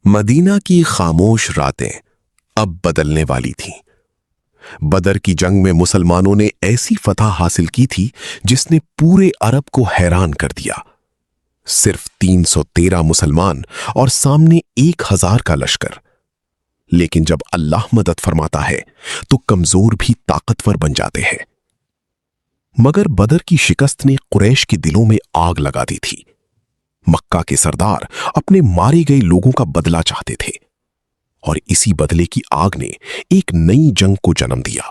مدینہ کی خاموش راتیں اب بدلنے والی تھیں۔ بدر کی جنگ میں مسلمانوں نے ایسی فتح حاصل کی تھی جس نے پورے عرب کو حیران کر دیا۔ صرف 313 مسلمان اور سامنے 1000 کا لشکر۔ لیکن جب اللہ مدد فرماتا ہے تو کمزور بھی طاقتور بن جاتے ہیں۔ مگر بدر کی شکست نے قریش کے دلوں میں آگ لگا دی تھی۔ مکہ کے سردار اپنے مارے گئے لوگوں کا بدلہ چاہتے تھے، اور اسی بدلے کی آگ نے ایک نئی جنگ کو جنم دیا۔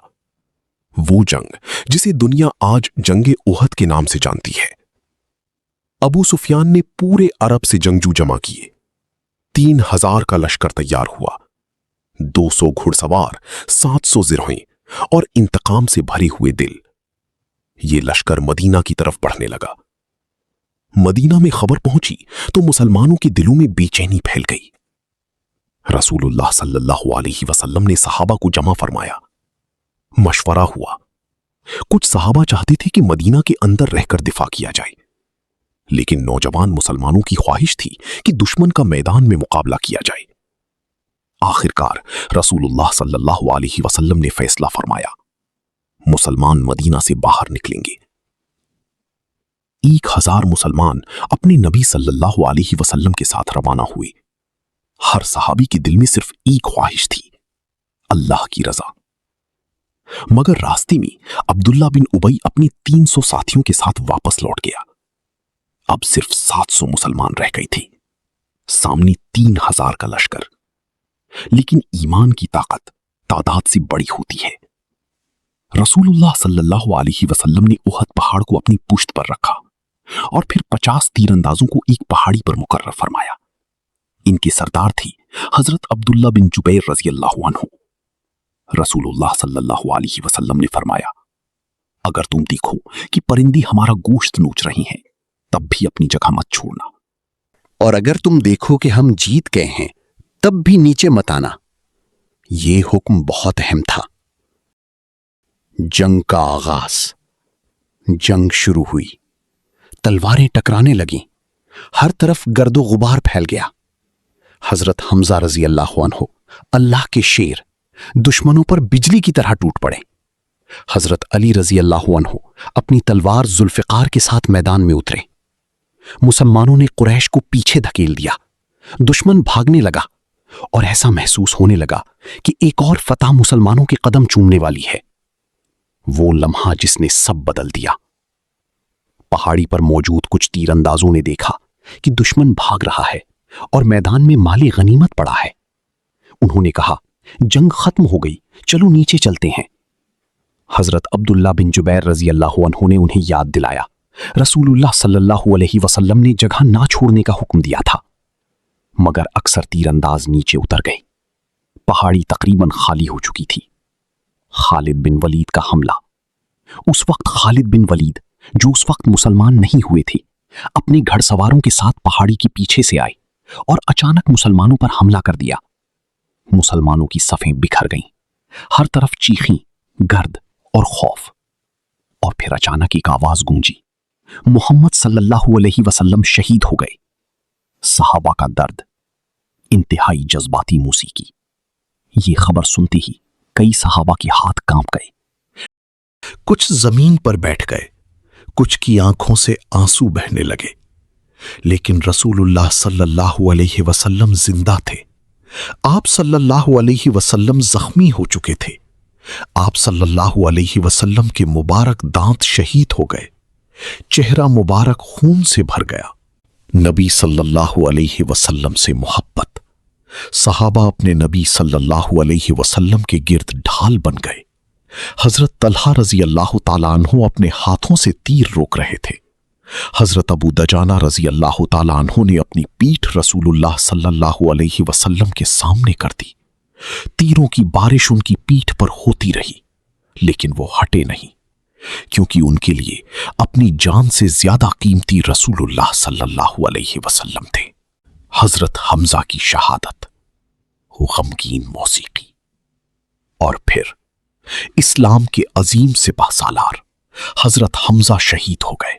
وہ جنگ جسے دنیا آج جنگ احد کے نام سے جانتی ہے۔ ابو سفیان نے پورے عرب سے جنگجو جمع کیے۔ 3000 کا لشکر تیار ہوا، 200 گھڑ سوار، 700 زرہیں اور انتقام سے بھرے ہوئے دل۔ یہ لشکر مدینہ کی طرف بڑھنے لگا۔ مدینہ میں خبر پہنچی تو مسلمانوں کے دلوں میں بے چینی پھیل گئی۔ رسول اللہ صلی اللہ علیہ وسلم نے صحابہ کو جمع فرمایا۔ مشورہ ہوا۔ کچھ صحابہ چاہتے تھے کہ مدینہ کے اندر رہ کر دفاع کیا جائے، لیکن نوجوان مسلمانوں کی خواہش تھی کہ دشمن کا میدان میں مقابلہ کیا جائے۔ آخرکار رسول اللہ صلی اللہ علیہ وسلم نے فیصلہ فرمایا، مسلمان مدینہ سے باہر نکلیں گے۔ 1000 مسلمان اپنے نبی صلی اللہ علیہ وسلم کے ساتھ روانہ ہوئے۔ ہر صحابی کے دل میں صرف ایک خواہش تھی، اللہ کی رضا۔ مگر راستے میں عبداللہ بن ابی اپنی 300 ساتھیوں کے ساتھ واپس لوٹ گیا۔ اب صرف 700 مسلمان رہ گئے تھے، سامنے 3000 کا لشکر۔ لیکن ایمان کی طاقت تعداد سے بڑی ہوتی ہے۔ رسول اللہ صلی اللہ علیہ وسلم نے احد پہاڑ کو اپنی پشت پر رکھا اور پھر 50 تیر اندازوں کو ایک پہاڑی پر مقرر فرمایا۔ ان کے سردار تھی حضرت عبداللہ بن جبیر رضی اللہ عنہ۔ رسول اللہ صلی اللہ علیہ وسلم نے فرمایا، اگر تم دیکھو کہ پرندے ہمارا گوشت نوچ رہے ہیں تب بھی اپنی جگہ مت چھوڑنا، اور اگر تم دیکھو کہ ہم جیت گئے ہیں تب بھی نیچے مت آنا۔ یہ حکم بہت اہم تھا۔ جنگ کا آغاز۔ جنگ شروع ہوئی، تلواریں ٹکرانے لگیں، ہر طرف گرد و غبار پھیل گیا۔ حضرت حمزہ رضی اللہ عنہ، اللہ کے شیر، دشمنوں پر بجلی کی طرح ٹوٹ پڑے۔ حضرت علی رضی اللہ عنہ اپنی تلوار ذوالفقار کے ساتھ میدان میں اترے۔ مسلمانوں نے قریش کو پیچھے دھکیل دیا، دشمن بھاگنے لگا، اور ایسا محسوس ہونے لگا کہ ایک اور فتح مسلمانوں کے قدم چومنے والی ہے۔ وہ لمحہ جس نے سب بدل دیا۔ پہاڑی پر موجود کچھ تیر اندازوں نے دیکھا کہ دشمن بھاگ رہا ہے اور میدان میں مال غنیمت پڑا ہے۔ انہوں نے کہا، جنگ ختم ہو گئی، چلو نیچے چلتے ہیں۔ حضرت عبداللہ بن جبیر رضی اللہ عنہ نے انہیں یاد دلایا، رسول اللہ صلی اللہ علیہ وسلم نے جگہ نہ چھوڑنے کا حکم دیا تھا۔ مگر اکثر تیر انداز نیچے اتر گئے۔ پہاڑی تقریباً خالی ہو چکی تھی۔ خالد بن ولید کا حملہ۔ اس وقت خالد بن ولید، جو اس وقت مسلمان نہیں ہوئے تھے، اپنے گھڑ سواروں کے ساتھ پہاڑی کے پیچھے سے آئے اور اچانک مسلمانوں پر حملہ کر دیا۔ مسلمانوں کی صفیں بکھر گئیں، ہر طرف چیخیں، گرد اور خوف۔ اور پھر اچانک ایک آواز گونجی، محمد صلی اللہ علیہ وسلم شہید ہو گئے۔ صحابہ کا درد، انتہائی جذباتی موسیقی۔ یہ خبر سنتے ہی کئی صحابہ کے ہاتھ کانپ گئے۔ کچھ زمین پر بیٹھ گئے، کچھ کی آنکھوں سے آنسو بہنے لگے۔ لیکن رسول اللہ صلی اللہ علیہ وسلم زندہ تھے۔ آپ صلی اللہ علیہ وسلم زخمی ہو چکے تھے۔ آپ صلی اللہ علیہ وسلم کے مبارک دانت شہید ہو گئے، چہرہ مبارک خون سے بھر گیا۔ نبی صلی اللہ علیہ وسلم سے محبت۔ صحابہ اپنے نبی صلی اللہ علیہ وسلم کے گرد ڈھال بن گئے۔ حضرت طلحہ رضی اللہ تعالیٰ عنہ اپنے ہاتھوں سے تیر روک رہے تھے۔ حضرت ابو دجانہ رضی اللہ تعالیٰ عنہ نے اپنی پیٹھ رسول اللہ صلی اللہ علیہ وسلم کے سامنے کر دی۔ تیروں کی بارش ان کی پیٹھ پر ہوتی رہی، لیکن وہ ہٹے نہیں، کیونکہ ان کے لیے اپنی جان سے زیادہ قیمتی رسول اللہ صلی اللہ علیہ وسلم تھے۔ حضرت حمزہ کی شہادت، غمگین موسیقی، اور پھر اسلام کے عظیم سپہ سالار حضرت حمزہ شہید ہو گئے۔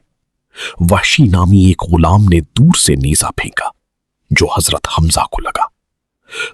وحشی نامی ایک غلام نے دور سے نیزہ پھینکا جو حضرت حمزہ کو لگا۔